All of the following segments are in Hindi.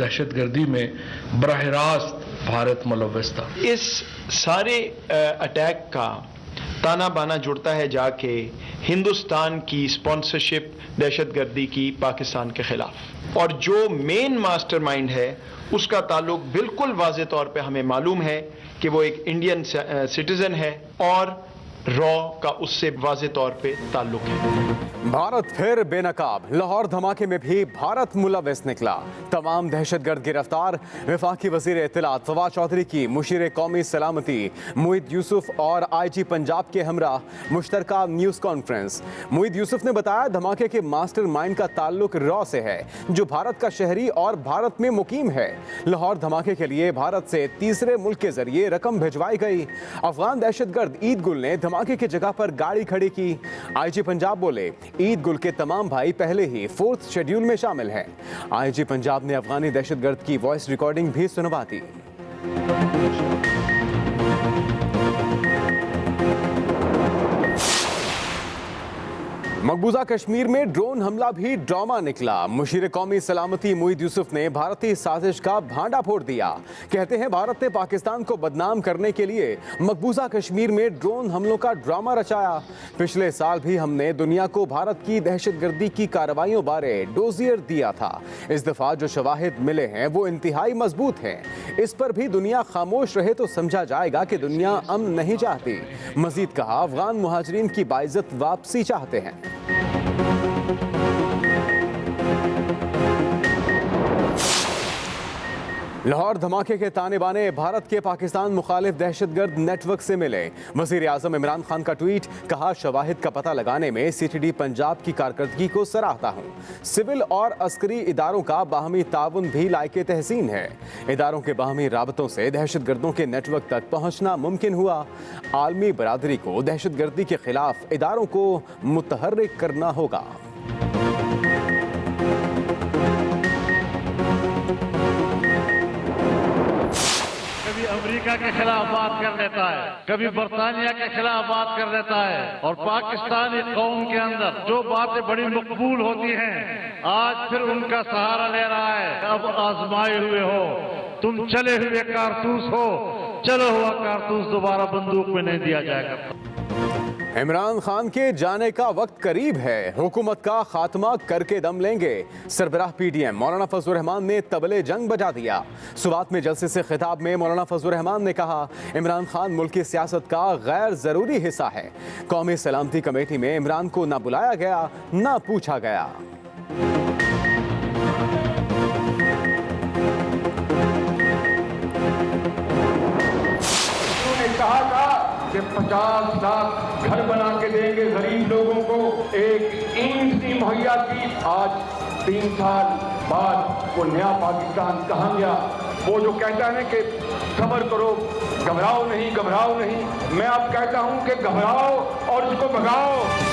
दहशतगर्दी में बराह रास्त भारत मुलव्वस था। इस सारे अटैक का ताना बाना जुड़ता है जाके हिंदुस्तान की स्पॉन्सरशिप दहशतगर्दी की पाकिस्तान के खिलाफ, और जो मेन मास्टरमाइंड है उसका ताल्लुक बिल्कुल वाज़े तौर पे हमें मालूम है कि वो एक इंडियन सिटीजन है और रॉ का उससे वाज़े तौर पे ताल्लुक है। भारत फिर बेनकाब, लाहौर धमाके में भी भारत मुलव्वस निकला। तमाम दहशतगर्द गिरफ्तार। वफाकी वजीर इत्तलात फवाद चौधरी की मुशीर कौमी सलामती मुईद यूसुफ और IG पंजाब के हमरा मुश्तरका न्यूज़ कॉन्फ्रेंस। मुईद यूसुफ ने बताया धमाके के मास्टरमाइंड का ताल्लुक रॉ से है, जो भारत का शहरी और भारत में मुकीम है। लाहौर धमाके के लिए भारत से तीसरे मुल्क के जरिए रकम भिजवाई गई। अफगान दहशतगर्द ईद गुल ने धमाके की जगह पर गाड़ी खड़ी की। IG पंजाब बोले ईद गुल के तमाम भाई पहले ही 4th शेड्यूल में शामिल हैं। IG पंजाब ने अफगानी दहशतगर्द की वॉइस रिकॉर्डिंग भी सुनवा दी। मकबूजा कश्मीर में ड्रोन हमला भी ड्रामा निकला। मुशीर कौमी सलामती मुईद यूसुफ ने भारतीय साजिश का भांडा फोड़ दिया। कहते हैं भारत ने पाकिस्तान को बदनाम करने के लिए मकबूजा कश्मीर में ड्रोन हमलों का ड्रामा रचाया। पिछले साल भी हमने दुनिया को भारत की दहशतगर्दी की कार्रवाइयों बारे डोजियर दिया था। इस दफा जो शवाहिद मिले हैं वो इंतहाई मजबूत हैं। इस पर भी दुनिया खामोश रहे तो समझा जाएगा कि दुनिया अमन नहीं चाहती। मजीद कहा अफगान मुहाजिरीन की बाइज्जत वापसी चाहते हैं। लाहौर धमाके के ताने बाने भारत के पाकिस्तान मुखालिफ दहशतगर्द नेटवर्क से मिले। वजीर आजम इमरान खान का ट्वीट, कहा शवाहिद का पता लगाने में CTD पंजाब की कारकर्दगी को सराहता हूँ। सिविल और अस्करी इदारों का बाहमी ताउन भी लायके तहसीन है। इदारों के बाहमी राबतों से दहशतगर्दों के नेटवर्क तक पहुँचना मुमकिन हुआ। आलमी बरादरी को दहशतगर्दी के खिलाफ इदारों को मुतहर्रिक करना होगा। कभी अमेरिका के खिलाफ बात कर लेता है, कभी बरतानिया के खिलाफ बात कर लेता है, और पाकिस्तानी कौम के अंदर जो बातें बड़ी मकबूल होती हैं आज फिर उनका सहारा ले रहा है। अब आजमाए हुए हो तुम, चले हुए कारतूस हो, चलो हुआ कारतूस दोबारा बंदूक में नहीं दिया जाएगा। इमरान खान के जाने का वक्त करीब है, हुकूमत का खात्मा करके दम लेंगे। सरबराह PDM मौलाना फजलुर रहमान ने तबले जंग बजा दिया। सुबात में जलसे से खिताब में मौलाना फजलुर रहमान ने कहा इमरान खान मुल्क की सियासत का गैर जरूरी हिस्सा है। कौमी सलामती कमेटी में इमरान को ना बुलाया गया ना पूछा गया। कहा था कि 50 लाख घर बना के देंगे गरीब लोगों को, एक ईंट नहीं मुहैया की। आज 3 साल बाद वो नया पाकिस्तान कहाँ गया? वो जो कहता है कि खबर करो, घबराओ नहीं, घबराओ नहीं। मैं अब कहता हूं कि घबराओ और इसको भगाओ।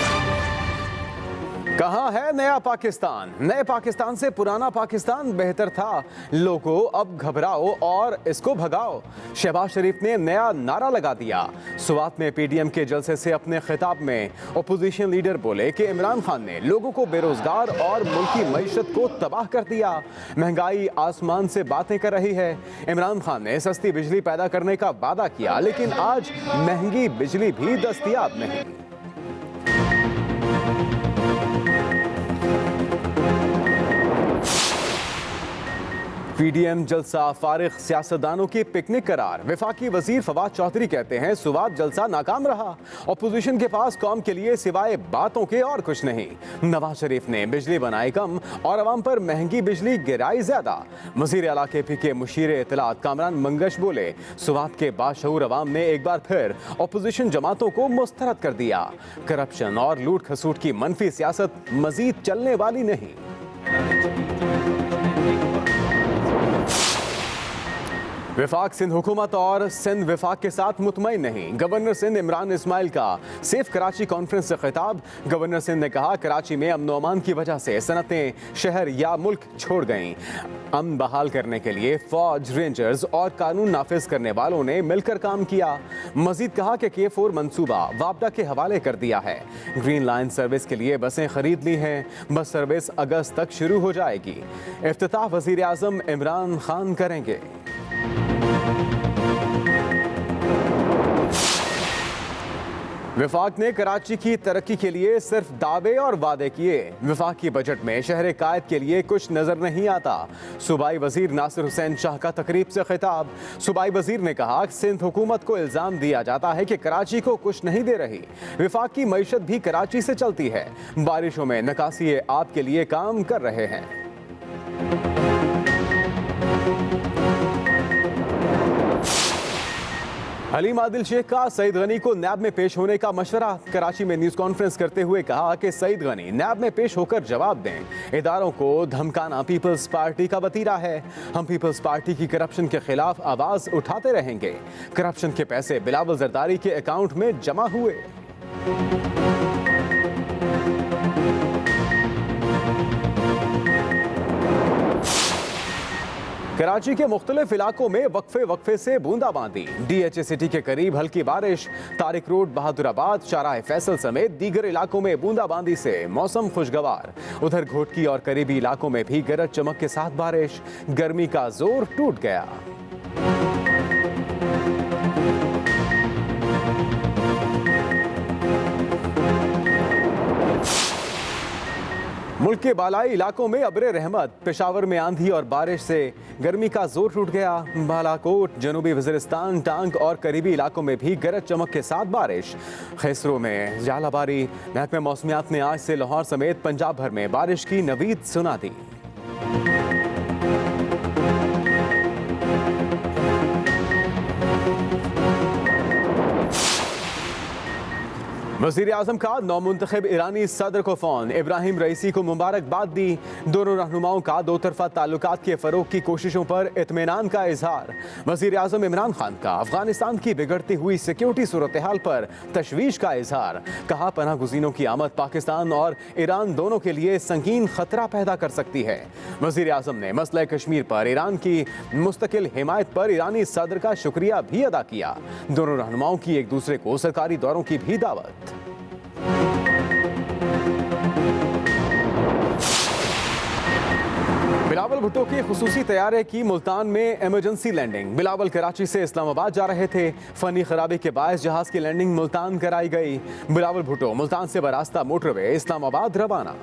कहाँ है नया पाकिस्तान? नए पाकिस्तान से पुराना पाकिस्तान बेहतर था। लोगों अब घबराओ और इसको भगाओ। शहबाज शरीफ ने नया नारा लगा दिया। सुवात में PDM के जलसे से अपने खिताब में अपोजिशन लीडर बोले कि इमरान खान ने लोगों को बेरोजगार और मुल्की मईशत को तबाह कर दिया। महंगाई आसमान से बातें कर रही है। इमरान खान ने सस्ती बिजली पैदा करने का वादा किया, लेकिन आज महंगी बिजली भी दस्तयाब नहीं। PDM जलसा फारिग सियासतदानों की पिकनिक करार। वफाकी वजीर फवाद चौधरी कहते हैं सुवात जलसा नाकाम रहा। अपोजिशन के पास कौम के लिए सिवाय बातों के और कुछ नहीं। नवाज शरीफ ने बिजली बनाई कम और अवाम पर महंगी बिजली गिराई ज्यादा। वजीर आला KP के मुशीर इत्तलात कामरान मंगश बोले सुवात के बाशऊर अवाम ने एक बार फिर अपोजिशन जमातों को मुस्तरद कर दिया। करप्शन और लूट खसूट की मनफी सियासत मजीद चलने वाली नहीं। वफाक सिंध हुकूमत और सिंध वफाक के साथ मुतमईन नहीं। गवर्नर सिंध इमरान इस्माइल का सेफ कराची कॉन्फ्रेंस से खिताब। गवर्नर सिंध ने कहा, कराची में अमन अमान की वजह से सनतें शहर या मुल्क छोड़ गईं। अमन बहाल करने के लिए फौज, रेंजर्स और कानून नाफिज करने वालों ने मिलकर काम किया। मजीद कहा कि K4 मंसूबा वापडा के हवाले कर दिया है। ग्रीन लाइन सर्विस के लिए बसें खरीद ली हैं। बस सर्विस अगस्त तक शुरू हो जाएगी। इफ्तिताह वजीर आजम इमरान खान करेंगे। वफाक ने कराची की तरक्की के लिए सिर्फ दावे और वादे किए। वफाक की बजट में शहर कायद के लिए कुछ नजर नहीं आता। सूबाई वजीर नासिर हुसैन शाह का तकरीब से खिताब। सूबाई वजीर ने कहा, सिंध हुकूमत को इल्जाम दिया जाता है कि कराची को कुछ नहीं दे रही। वफाक की मईशत भी कराची से चलती है। बारिशों में निकासी आब के लिए काम कर रहे हैं। हलीम आदिल शेख का सईद गनी को नैब में पेश होने का मशवरा। कराची में न्यूज कॉन्फ्रेंस करते हुए कहा कि सईद गनी नैब में पेश होकर जवाब दें। इदारों को धमकाना पीपल्स पार्टी का वतीरा है। हम पीपल्स पार्टी की करप्शन के खिलाफ आवाज उठाते रहेंगे। करप्शन के पैसे बिलावल जरदारी के अकाउंट में जमा हुए। कराची के मुख्तलिफ इलाकों में वक्फे से बूंदाबांदी। DHA सिटी के करीब हल्की बारिश। तारिक रोड, बहादुराबाद, शाहराह फैसल समेत दीगर इलाकों में बूंदाबांदी से मौसम खुशगवार। उधर घोटकी और करीबी इलाकों में भी गरज चमक के साथ बारिश। गर्मी का जोर टूट गया। मुल्क के बालाई इलाकों में अब्रे रहमत। पेशावर में आंधी और बारिश से गर्मी का जोर टूट गया। बालाकोट, जनूबी वज़ीरिस्तान, टांग और करीबी इलाकों में भी गरज चमक के साथ बारिश। खैसरो में जालाबारी। महकमे मौसमियात ने आज से लाहौर समेत पंजाब भर में बारिश की नवीद सुना दी। वज़ीर आज़म का नौमुंतखब ईरानी सदर को फ़ोन। इब्राहिम रईसी को मुबारकबाद दी। दोनों रहनुमाओं का दो तरफा ताल्लुकात के फ़रोग की कोशिशों पर इत्मीनान का इजहार। वज़ीर आज़म इमरान खान का अफगानिस्तान की बिगड़ती हुई सिक्योरिटी सूरत हाल पर तशवीश का इजहार। कहा, पनाह गुज़ीनों की आमद पाकिस्तान और ईरान दोनों के लिए संगीन खतरा पैदा कर सकती है। वज़ीर आज़म ने मसला कश्मीर पर ईरान की मुस्तकिल हिमायत पर ईरानी सदर का शुक्रिया भी अदा किया। दोनों रहनुमाओं की एक दूसरे को सरकारी दौरों की भी दावत। बिलावल भुट्टो के खुसूसी तैयारे की मुल्तान में इमरजेंसी लैंडिंग। बिलावल कराची से इस्लामाबाद जा रहे थे। फनी खराबी के बायस जहाज की लैंडिंग मुल्तान कराई गई। बिलावल भुट्टो मुल्तान से बरास्ता मोटरवे इस्लामाबाद रवाना।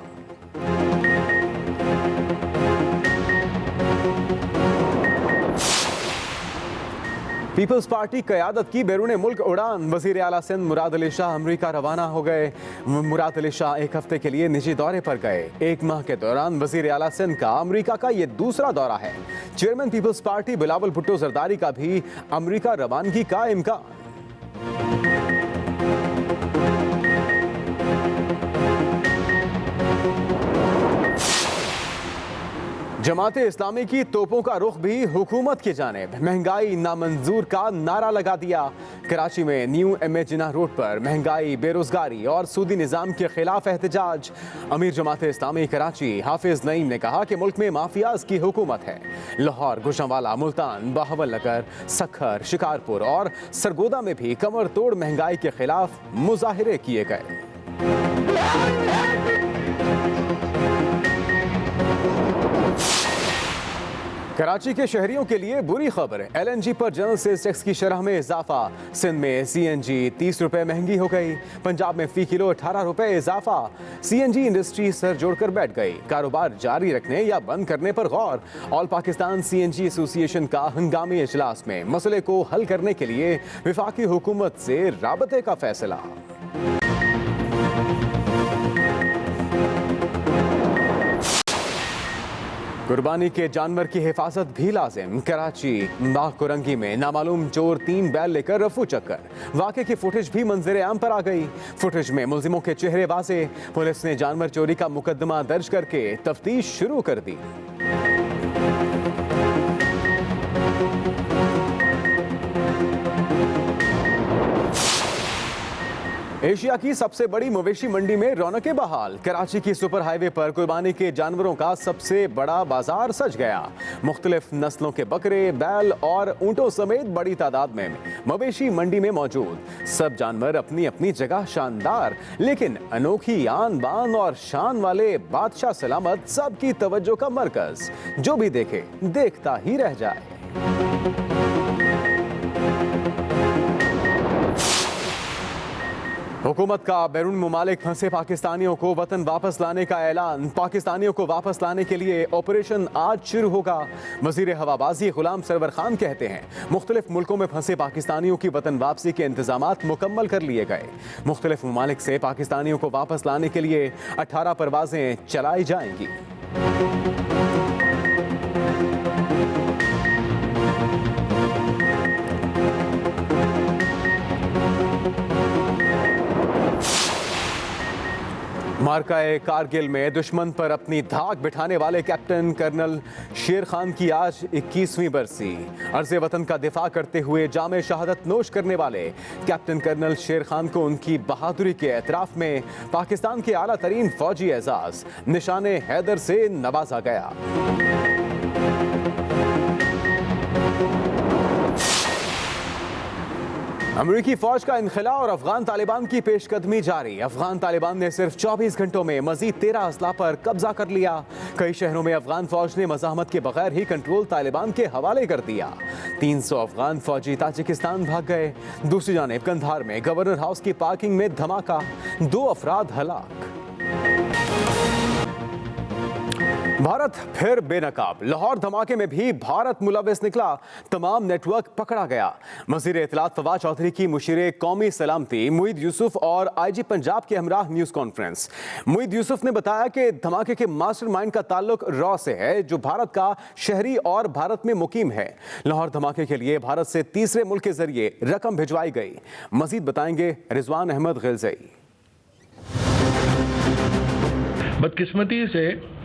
पीपल्स पार्टी क़यादत की बैरून मुल्क उड़ान। वज़ीर आला सिंध मुराद अली शाह अमरीका रवाना हो गए। मुराद अली शाह एक हफ्ते के लिए निजी दौरे पर गए। एक माह के दौरान वज़ीर आला सिंध का अमरीका का ये दूसरा दौरा है। Chairman Peoples Party Bilawal Bhutto Zardari का भी अमरीका रवानगी का इम्कान। जमाते इस्लामी की तोपों का रुख भी हुकूमत की जानिब। महंगाई नामंजूर का नारा लगा दिया। कराची में न्यू MA जिन्ना रोड पर महंगाई, बेरोजगारी और सूदी निज़ाम के खिलाफ एहतजाज। अमीर जमाते इस्लामी कराची हाफिज नईम ने कहा कि मुल्क में माफियाज की हुकूमत है। लाहौर, गुजरांवाला, मुल्तान, बहावलनगर, सखर, शिकारपुर और सरगोदा में भी कमर तोड़ महंगाई के खिलाफ मुजाहिरे किए गए। कराची के शहरियों के लिए बुरी खबर। LNG पर जनरल सेल्स टैक्स की शरह में इजाफा। सिंध में CNG 30 रुपए महंगी हो गई। पंजाब में फी किलो 18 रुपए इजाफा। CNG इंडस्ट्री सर जोड़कर बैठ गई। कारोबार जारी रखने या बंद करने पर गौर। ऑल पाकिस्तान CNG एसोसिएशन का हंगामी इजलास में मसले को हल करने के लिए वफाकी हुकूमत से राबते का फैसला। कुर्बानी के जानवर की हिफाजत भी लाजिम। कराची बाग कुरंगी में नामालूम चोर 3 बैल लेकर रफू चक्कर। वाक़े की फुटेज भी मंजर आम पर आ गई। फुटेज में मुल्जिमों के चेहरे वाजे। पुलिस ने जानवर चोरी का मुकदमा दर्ज करके तफ्तीश शुरू कर दी। एशिया की सबसे बड़ी मवेशी मंडी में रौनकें बहाल। कराची की सुपर हाईवे पर कुर्बानी के जानवरों का सबसे बड़ा बाजार सज गया। मुख्तलिफ नस्लों के बकरे, बैल और ऊंटों समेत बड़ी तादाद में मवेशी मंडी में मौजूद। सब जानवर अपनी अपनी जगह शानदार, लेकिन अनोखी आन बान और शान वाले बादशाह सलामत सबकी तवज्जो का मरकज। जो भी देखे देखता ही रह जाए। हुकूमत का बैरून मुमालिक फंसे पाकिस्तानियों को वतन वापस लाने का ऐलान। पाकिस्तानियों को वापस लाने के लिए ऑपरेशन आज शुरू होगा। वजीर हवाबाजी गुलाम सरवर खान कहते हैं मुख्तलिफ मुल्कों में फंसे पाकिस्तानियों की वतन वापसी के इंतजामात मुकम्मल कर लिए गए। मुख्तलिफ मुमालिक से पाकिस्तानियों को वापस लाने के लिए 18 परवाजें चलाई जाएंगी। मार्काए कारगिल में दुश्मन पर अपनी धाक बिठाने वाले कैप्टन कर्नल शेर खान की आज 21वीं बरसी। अर्ज़े वतन का दिफा करते हुए जामे शहादत नोश करने वाले कैप्टन कर्नल शेर खान को उनकी बहादुरी के एतराफ़ में पाकिस्तान के आला तरीन फौजी एजाज़ निशाने हैदर से नवाजा गया। अमेरिकी फौज का इनखला और अफगान तालिबान की पेशकदमी जारी। अफगान तालिबान ने सिर्फ 24 घंटों में मजीद 13 अजला पर कब्जा कर लिया। कई शहरों में अफगान फौज ने मज़ाहमत के बगैर ही कंट्रोल तालिबान के हवाले कर दिया। 300 अफगान फौजी ताजिकिस्तान भाग गए। दूसरी जानिब कंधार में गवर्नर हाउस की पार्किंग में धमाका, 2 अफराद हलाक। भारत फिर बेनकाब। लाहौर धमाके में भी भारत मुलविस निकला। तमाम नेटवर्क पकड़ा गया। वज़ीर इत्तलात फवाद चौधरी की मुशीरे कौमी सलामती मुईद यूसुफ और IG पंजाब के हमराह न्यूज़ कॉन्फ्रेंस। मुईद यूसुफ ने बताया कि धमाके के मास्टरमाइंड का ताल्लुक रॉ से है, जो भारत का शहरी और भारत में मुकीम है। लाहौर धमाके के लिए भारत से तीसरे मुल्क के जरिए रकम भिजवाई गई। मजीद बताएंगे रिजवान अहमद गिलज़ई। बदकिस्मती से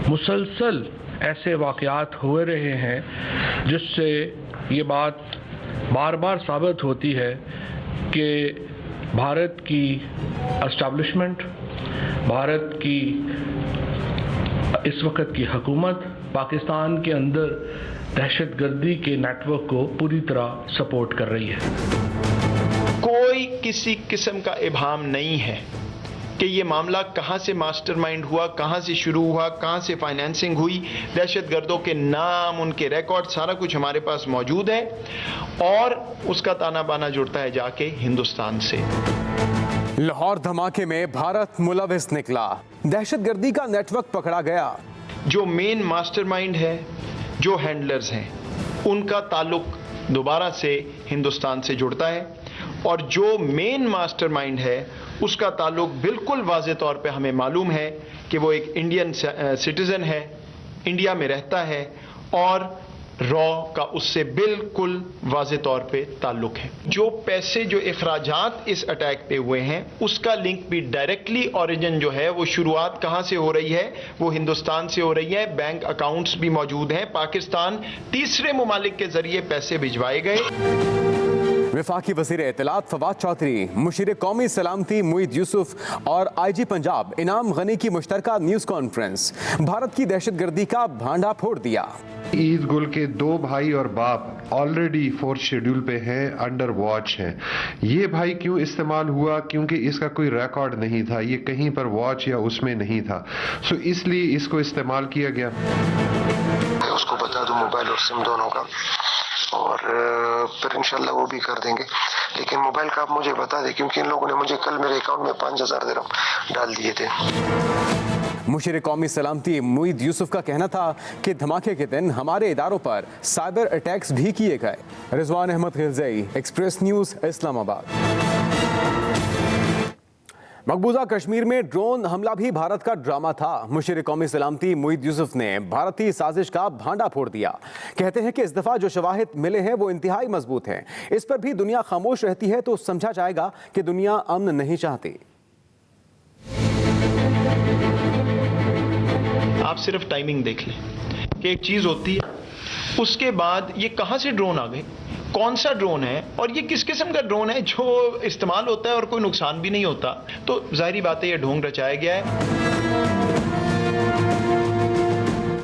मुसलसल ऐसे वाक़यात हो रहे हैं जिससे ये बात बार बार साबित होती है कि भारत की एस्टैब्लिशमेंट, भारत की इस वक्त की हुकूमत पाकिस्तान के अंदर दहशतगर्दी के नेटवर्क को पूरी तरह सपोर्ट कर रही है। कोई किसी किस्म का इबाम नहीं है कि ये मामला कहाँ से मास्टरमाइंड हुआ, कहाँ से शुरू हुआ, कहाँ से फाइनेंसिंग हुई। दहशतगर्दों के नाम, उनके रिकॉर्ड, सारा कुछ हमारे पास मौजूद है और उसका ताना बाना जुड़ता है जाके हिंदुस्तान से। लाहौर धमाके में भारत मुलविस निकला। दहशतगर्दी का नेटवर्क पकड़ा गया। जो मेन मास्टरमाइंड है, जो हैंडलर्स हैं, उनका ताल्लुक दोबारा से हिंदुस्तान से जुड़ता है और जो मेन मास्टरमाइंड है उसका ताल्लुक बिल्कुल वाज़े तौर पे हमें मालूम है कि वो एक इंडियन सिटीज़न है, इंडिया में रहता है और रॉ का उससे बिल्कुल वाज़े तौर पे ताल्लुक है। जो पैसे, जो इखराजात इस अटैक पे हुए हैं उसका लिंक भी डायरेक्टली ओरिजिन जो है वो शुरुआत कहाँ से हो रही है, वो हिंदुस्तान से हो रही है। बैंक अकाउंट्स भी मौजूद हैं। पाकिस्तान तीसरे मुमालिक के जरिए पैसे भिजवाए गए। वफाकी वज़ीर इत्तलात फवाद चौधरी, मुशीर कौमी सलामती मुईद यूसुफ और IG पंजाब इनाम गनी की मुश्तरका न्यूज़ कॉन्फ्रेंस। भारत की दहशतगर्दी का भांडा फोड़ दिया। ईद गुल के 2 भाई और बाप ऑलरेडी 4th शेड्यूल पे हैं, अंडर वॉच हैं। ये भाई क्यों इस्तेमाल हुआ? क्योंकि इसका कोई रिकॉर्ड नहीं था, ये कहीं पर वॉच या उसमें नहीं था, सो इसलिए इसको इस्तेमाल किया गया। उसको बता दो मोबाइल और सिम दोनों का, और फिर इंशाल्लाह वो भी कर देंगे। लेकिन मोबाइल का आप मुझे बता दें, क्योंकि इन लोगों ने मुझे कल मेरे अकाउंट में 5000 दिरहम डाल दिए थे। मुशीर कौमी सलामती मुईद यूसुफ का कहना था कि धमाके के दिन हमारे इदारों पर साइबर अटैक्स भी किए गए। Rizwan Ahmed Gilzai, Express News, Islamabad. मकबूजा कश्मीर में ड्रोन हमला भी भारत का ड्रामा था। मुशीर कौमी सलामती मुईद यूसुफ ने भारतीय साजिश का भांडा फोड़ दिया। कहते हैं कि इस दफा जो शवाहिद मिले हैं वो इंतहाई मजबूत हैं। इस पर भी दुनिया खामोश रहती है तो समझा जाएगा कि दुनिया अमन नहीं चाहती। आप सिर्फ टाइमिंग देख लें कि एक चीज होती है, उसके बाद ये कहां से ड्रोन आ गए, कौन सा ड्रोन है और ये किस किस्म का ड्रोन है जो इस्तेमाल होता है और कोई नुकसान भी नहीं होता, तो जाहिर बात है ये ढोंग रचाया गया है।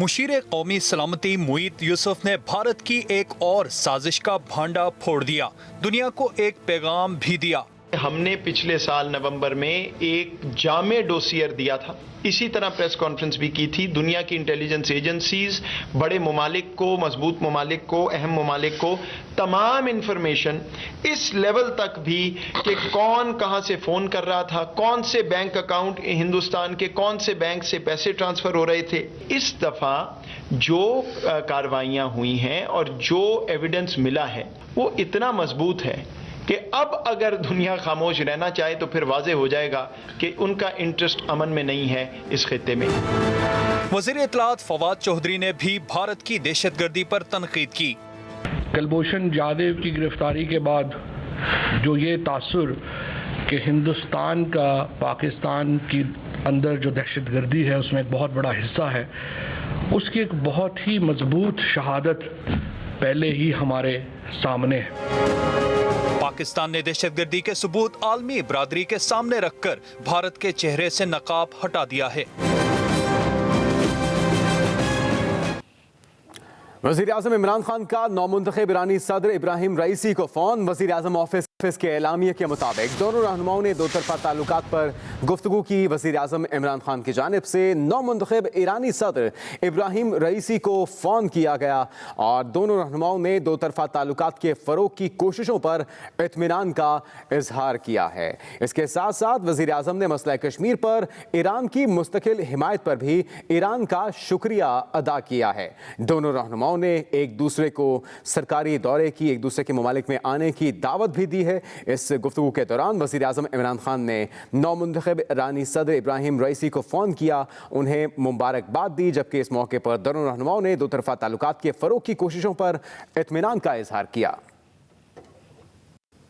मुशीर कौमी सलामती मुईद यूसुफ ने भारत की एक और साजिश का भांडा फोड़ दिया, दुनिया को एक पैगाम भी दिया। हमने पिछले साल नवंबर में एक जामे डोसियर दिया था, इसी तरह प्रेस कॉन्फ्रेंस भी की थी। दुनिया की इंटेलिजेंस एजेंसीज, बड़े ममालिक को, मजबूत ममालिक को, अहम ममालिक को तमाम इंफॉर्मेशन इस लेवल तक भी कि कौन कहां से फ़ोन कर रहा था, कौन से बैंक अकाउंट हिंदुस्तान के कौन से बैंक से पैसे ट्रांसफ़र हो रहे थे। इस दफ़ा जो कार्रवाइयाँ हुई हैं और जो एविडेंस मिला है वो इतना मजबूत है कि अब अगर दुनिया खामोश रहना चाहे तो फिर वाज़े हो जाएगा कि उनका इंटरेस्ट अमन में नहीं है इस खित्ते में। वज़ीर इत्तलात फवाद चौधरी ने भी भारत की दहशतगर्दी पर तनकीद की। कुलभूषण जाधव की गिरफ्तारी के बाद जो ये तासुर कि हिंदुस्तान का पाकिस्तान की अंदर जो दहशतगर्दी है उसमें एक बहुत बड़ा हिस्सा है, उसकी एक बहुत ही मजबूत शहादत पहले ही हमारे सामने है। पाकिस्तान ने दहशतगर्दी के सबूत आलमी बरादरी के सामने रखकर भारत के चेहरे से नकाब हटा दिया है। वज़ीर आज़म इमरान खान का नौमुंतखब ईरानी सदर इब्राहिम रईसी को फ़ोन। वज़ीर आज़म ऑफिस के एलामिया के मुताबिक दोनों रहनुमाओं ने दो तरफ़ा ताल्लुकात पर गुफ्तगू की। वज़ीर आज़म इमरान खान की जानिब से नौमुंतखब ईरानी सदर इब्राहिम रईसी को फ़ोन किया गया और दोनों रहनुमाओं ने दो तरफ़ा ताल्लुकात के फ़रोग़ की कोशिशों पर इत्मीनान का इजहार किया है। इसके साथ साथ वज़ीर आज़म ने मसला कश्मीर पर ईरान की मुस्तकिल हिमायत पर भी ईरान का शुक्रिया अदा किया है। दोनों रहनुमाओं ने एक दूसरे को सरकारी दौरे की, एक दूसरे के ममालिक में आने की दावत भी दी है। इस गुफ्तगू के दौरान वज़ीर आज़म इमरान खान ने नौमुंतखब ईरानी सदर इब्राहिम रईसी को फ़ोन किया, उन्हें मुबारकबाद दी, जबकि इस मौके पर दोनों रहनुमाओं ने दो तरफ़ा ताल्लुकात के फ़रोग़ की कोशिशों पर इत्मीनान का इजहार किया।